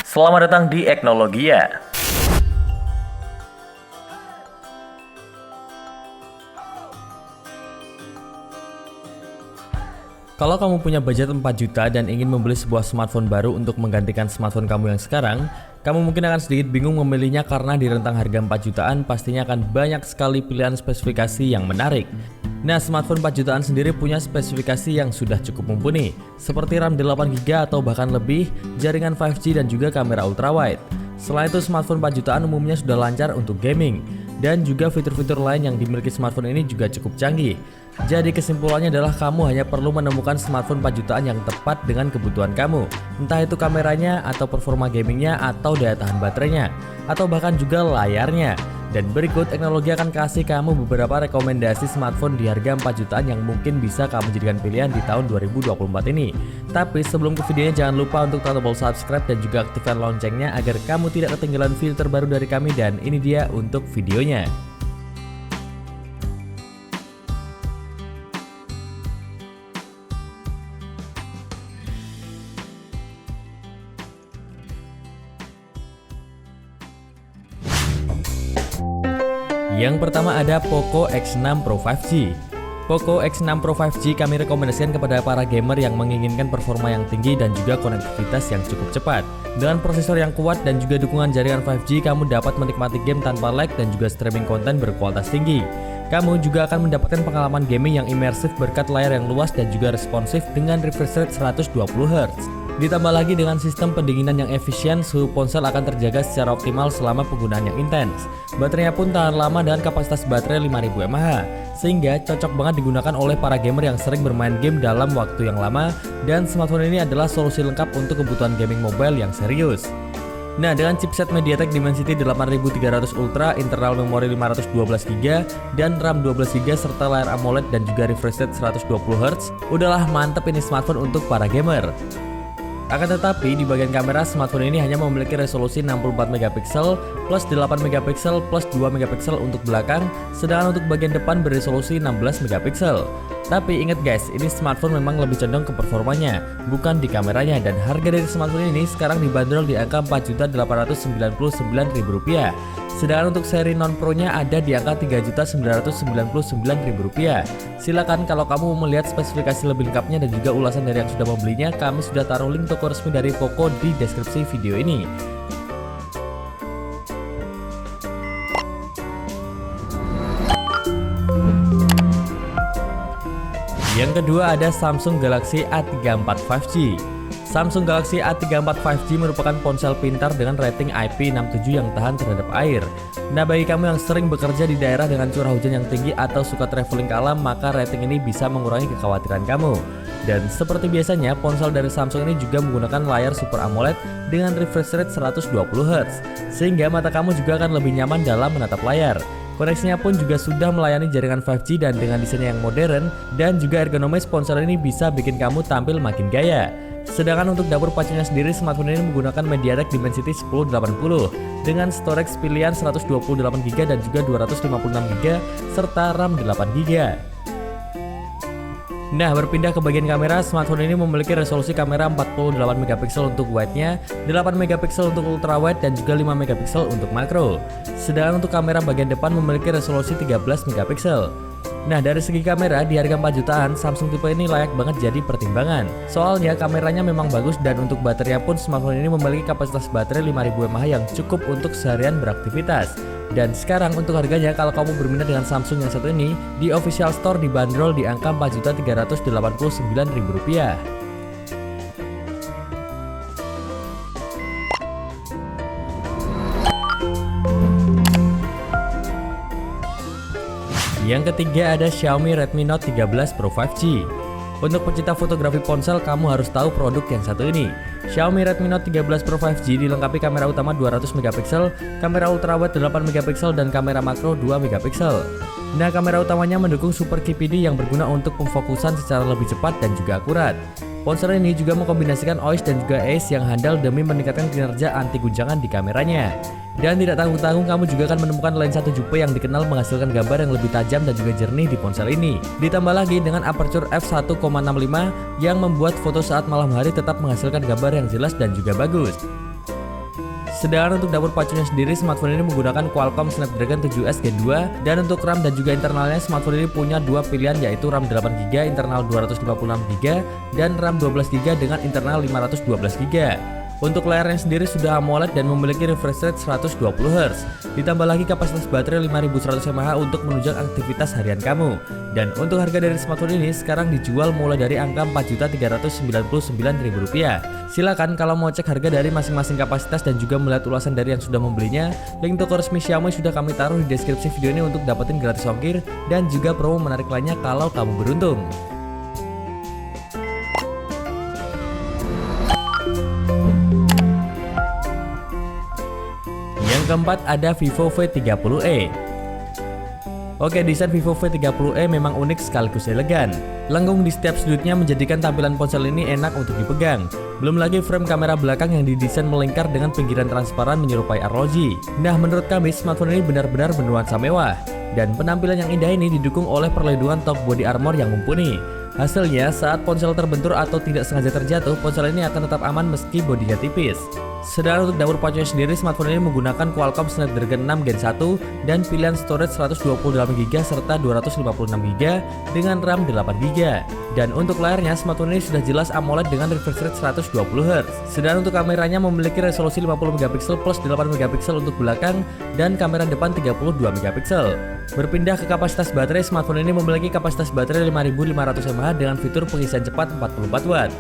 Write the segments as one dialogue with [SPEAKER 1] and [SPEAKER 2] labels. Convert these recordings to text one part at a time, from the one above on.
[SPEAKER 1] Selamat datang di Eknologia.
[SPEAKER 2] Kalau kamu punya budget 4 juta dan ingin membeli sebuah smartphone baru untuk menggantikan smartphone kamu yang sekarang, kamu mungkin akan sedikit bingung memilihnya karena di rentang harga 4 jutaan pastinya akan banyak sekali pilihan spesifikasi yang menarik. Nah, smartphone 4 jutaan sendiri punya spesifikasi yang sudah cukup mumpuni, seperti RAM 8GB atau bahkan lebih, jaringan 5G dan juga kamera ultrawide. Selain itu, smartphone 4 jutaan umumnya sudah lancar untuk gaming, dan juga fitur-fitur lain yang dimiliki smartphone ini juga cukup canggih. Jadi kesimpulannya adalah kamu hanya perlu menemukan smartphone 4 jutaan yang tepat dengan kebutuhan kamu. Entah itu kameranya, atau performa gamingnya, atau daya tahan baterainya, atau bahkan juga layarnya. Dan berikut Eknologi akan kasih kamu beberapa rekomendasi smartphone di harga 4 jutaan yang mungkin bisa kamu jadikan pilihan di tahun 2024 ini. Tapi sebelum ke videonya jangan lupa untuk tekan tombol subscribe dan juga aktifkan loncengnya agar kamu tidak ketinggalan video terbaru dari kami, dan ini dia untuk videonya. Yang pertama ada Poco X6 Pro 5G. Poco X6 Pro 5G kami rekomendasikan kepada para gamer yang menginginkan performa yang tinggi dan juga konektivitas yang cukup cepat. Dengan prosesor yang kuat dan juga dukungan jaringan 5G, kamu dapat menikmati game tanpa lag dan juga streaming konten berkualitas tinggi. Kamu juga akan mendapatkan pengalaman gaming yang imersif berkat layar yang luas dan juga responsif dengan refresh rate 120Hz. Ditambah lagi dengan sistem pendinginan yang efisien, suhu ponsel akan terjaga secara optimal selama penggunaan yang intens. Baterainya pun tahan lama dengan kapasitas baterai 5000 mAh, sehingga cocok banget digunakan oleh para gamer yang sering bermain game dalam waktu yang lama, dan smartphone ini adalah solusi lengkap untuk kebutuhan gaming mobile yang serius. Nah, dengan chipset MediaTek Dimensity 8300 Ultra, internal memori 512GB, dan RAM 12GB serta layar AMOLED dan juga refresh rate 120Hz, udahlah mantep ini smartphone untuk para gamer. Akan tetapi di bagian kamera, smartphone ini hanya memiliki resolusi 64MP plus 8MP plus 2MP untuk belakang, sedangkan untuk bagian depan beresolusi 16MP. Tapi ingat guys, ini smartphone memang lebih condong ke performanya, bukan di kameranya, dan harga dari smartphone ini sekarang dibanderol di angka Rp4.899.000. Sedangkan untuk seri non-pro-nya ada di angka Rp3.999.000. Silakan kalau kamu mau melihat spesifikasi lebih lengkapnya dan juga ulasan dari yang sudah membelinya, kami sudah taruh link toko resmi dari Poco di deskripsi video ini. Yang kedua ada Samsung Galaxy A34 5G. Samsung Galaxy A34 5G merupakan ponsel pintar dengan rating IP67 yang tahan terhadap air. Nah, bagi kamu yang sering bekerja di daerah dengan curah hujan yang tinggi atau suka traveling ke alam, maka rating ini bisa mengurangi kekhawatiran kamu. Dan seperti biasanya, ponsel dari Samsung ini juga menggunakan layar Super AMOLED dengan refresh rate 120Hz, sehingga mata kamu juga akan lebih nyaman dalam menatap layar. Koneksinya pun juga sudah melayani jaringan 5G dan dengan desain yang modern dan juga ergonomis, ponsel ini bisa bikin kamu tampil makin gaya. Sedangkan untuk dapur pacunya sendiri, smartphone ini menggunakan MediaTek Dimensity 1080 dengan storage pilihan 128GB dan juga 256GB serta RAM 8GB. Nah, berpindah ke bagian kamera, smartphone ini memiliki resolusi kamera 48MP untuk wide-nya, 8MP untuk ultrawide dan juga 5MP untuk makro. Sedangkan untuk kamera bagian depan memiliki resolusi 13MP. Nah, dari segi kamera di harga 4 jutaan, Samsung tipe ini layak banget jadi pertimbangan. Soalnya kameranya memang bagus dan untuk baterainya pun smartphone ini memiliki kapasitas baterai 5000 mAh yang cukup untuk seharian beraktivitas. Dan sekarang untuk harganya, kalau kamu berminat dengan Samsung yang satu ini, di official store dibanderol di angka Rp4.389.000. Yang ketiga ada Xiaomi Redmi Note 13 Pro 5G. Untuk pecinta fotografi ponsel, kamu harus tahu produk yang satu ini. Xiaomi Redmi Note 13 Pro 5G dilengkapi kamera utama 200MP, kamera ultrawide 8MP dan kamera makro 2MP. Nah, kamera utamanya mendukung Super KPD yang berguna untuk pemfokusan secara lebih cepat dan juga akurat. Ponsel ini juga mengkombinasikan OIS dan juga AIS yang handal demi meningkatkan kinerja anti guncangan di kameranya. Dan tidak tanggung-tanggung kamu juga akan menemukan lensa 7P yang dikenal menghasilkan gambar yang lebih tajam dan juga jernih di ponsel ini. Ditambah lagi dengan aperture f1.65 yang membuat foto saat malam hari tetap menghasilkan gambar yang jelas dan juga bagus. Sedangkan untuk dapur pacunya sendiri, smartphone ini menggunakan Qualcomm Snapdragon 7S Gen 2, dan untuk RAM dan juga internalnya smartphone ini punya dua pilihan, yaitu RAM 8GB internal 256GB dan RAM 12GB dengan internal 512GB. Untuk layarnya sendiri sudah AMOLED dan memiliki refresh rate 120Hz. Ditambah lagi kapasitas baterai 5100 mAh untuk menunjang aktivitas harian kamu. Dan untuk harga dari smartphone ini sekarang dijual mulai dari angka Rp4.399.000. Silakan kalau mau cek harga dari masing-masing kapasitas dan juga melihat ulasan dari yang sudah membelinya, link toko resmi Xiaomi sudah kami taruh di deskripsi video ini untuk dapetin gratis ongkir dan juga promo menarik lainnya kalau kamu beruntung. Yang keempat ada Vivo V30e. Oke, desain Vivo V30e memang unik sekaligus elegan. Lengkung di setiap sudutnya menjadikan tampilan ponsel ini enak untuk dipegang. Belum lagi frame kamera belakang yang didesain melingkar dengan pinggiran transparan menyerupai ROG. Nah, menurut kami smartphone ini benar-benar bernuansa mewah. Dan penampilan yang indah ini didukung oleh perlindungan top body armor yang mumpuni. Hasilnya, saat ponsel terbentur atau tidak sengaja terjatuh, ponsel ini akan tetap aman meski bodinya tipis. Sedangkan untuk dapur pacunya sendiri, smartphone ini menggunakan Qualcomm Snapdragon 6 Gen 1 dan pilihan storage 128GB serta 256GB dengan RAM 8GB. Dan untuk layarnya, smartphone ini sudah jelas AMOLED dengan refresh rate 120Hz. Sedangkan untuk kameranya memiliki resolusi 50MP plus 8MP untuk belakang dan kamera depan 32MP. Berpindah ke kapasitas baterai, smartphone ini memiliki kapasitas baterai 5500 mAh dengan fitur pengisian cepat 44W.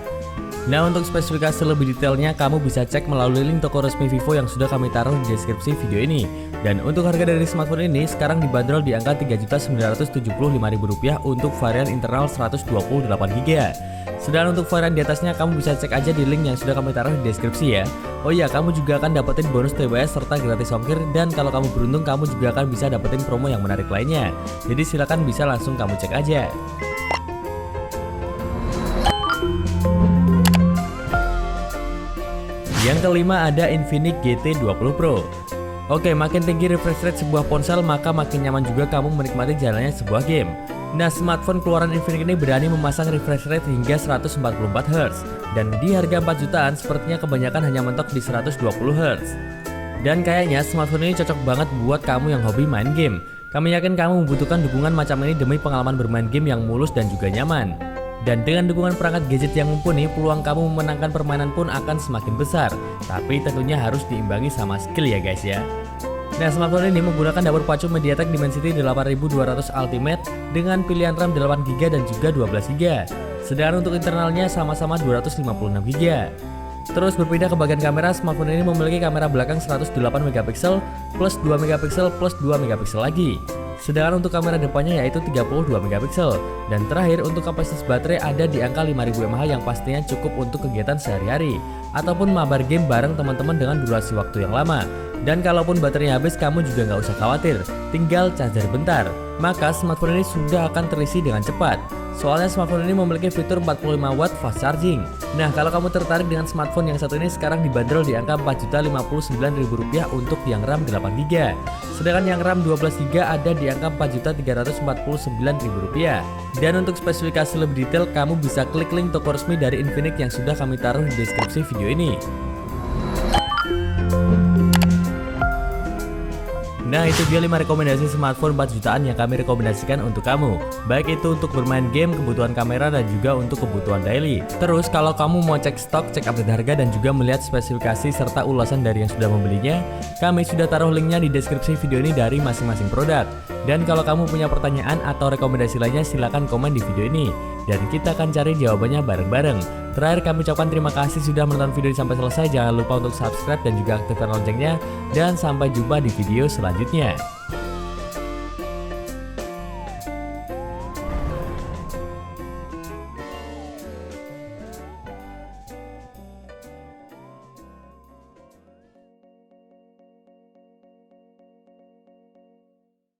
[SPEAKER 2] Nah, untuk spesifikasi lebih detailnya kamu bisa cek melalui link toko resmi Vivo yang sudah kami taruh di deskripsi video ini. Dan untuk harga dari smartphone ini sekarang dibanderol di angka Rp3.975.000 untuk varian internal 128GB. Sedangkan untuk varian di atasnya kamu bisa cek aja di link yang sudah kami taruh di deskripsi ya. Oh iya, kamu juga akan dapetin bonus TWS serta gratis ongkir, dan kalau kamu beruntung kamu juga akan bisa dapetin promo yang menarik lainnya. Jadi silakan bisa langsung kamu cek aja. Yang kelima ada Infinix GT 20 Pro. Oke, makin tinggi refresh rate sebuah ponsel maka makin nyaman juga kamu menikmati jalannya sebuah game. Nah, smartphone keluaran Infinix ini berani memasang refresh rate hingga 144Hz. Dan di harga 4 jutaan sepertinya kebanyakan hanya mentok di 120Hz. Dan kayaknya smartphone ini cocok banget buat kamu yang hobi main game. Kami yakin kamu membutuhkan dukungan macam ini demi pengalaman bermain game yang mulus dan juga nyaman. Dan dengan dukungan perangkat gadget yang mumpuni, peluang kamu memenangkan permainan pun akan semakin besar. Tapi tentunya harus diimbangi sama skill ya guys ya. Nah, smartphone ini menggunakan dapur pacu MediaTek Dimensity 8200 Ultimate dengan pilihan RAM 8GB dan juga 12GB. Sedangkan untuk internalnya sama-sama 256GB. Terus berpindah ke bagian kamera, smartphone ini memiliki kamera belakang 108MP plus 2MP plus 2MP lagi. Sedangkan untuk kamera depannya yaitu 32MP. Dan terakhir untuk kapasitas baterai ada di angka 5000 mAh yang pastinya cukup untuk kegiatan sehari-hari ataupun mabar game bareng teman-teman dengan durasi waktu yang lama. Dan kalaupun baterainya habis, kamu juga nggak usah khawatir, tinggal charger bentar, maka smartphone ini sudah akan terisi dengan cepat. Soalnya smartphone ini memiliki fitur 45W fast charging. Nah, kalau kamu tertarik dengan smartphone yang satu ini sekarang dibanderol di angka Rp4.059.000 untuk yang RAM 8GB. Sedangkan yang RAM 12GB ada di angka Rp4.349.000. Dan untuk spesifikasi lebih detail kamu bisa klik link toko resmi dari Infinix yang sudah kami taruh di deskripsi video ini. Nah, itu dia 5 rekomendasi smartphone 4 jutaan yang kami rekomendasikan untuk kamu. Baik itu untuk bermain game, kebutuhan kamera, dan juga untuk kebutuhan daily. Terus kalau kamu mau cek stok, cek update harga, dan juga melihat spesifikasi serta ulasan dari yang sudah membelinya, kami sudah taruh linknya di deskripsi video ini dari masing-masing produk. Dan kalau kamu punya pertanyaan atau rekomendasi lainnya, silahkan komen di video ini, dan kita akan cari jawabannya bareng-bareng. Terakhir kami ucapkan terima kasih sudah menonton video ini sampai selesai. Jangan lupa untuk subscribe dan juga aktifkan loncengnya. Dan sampai jumpa di video selanjutnya.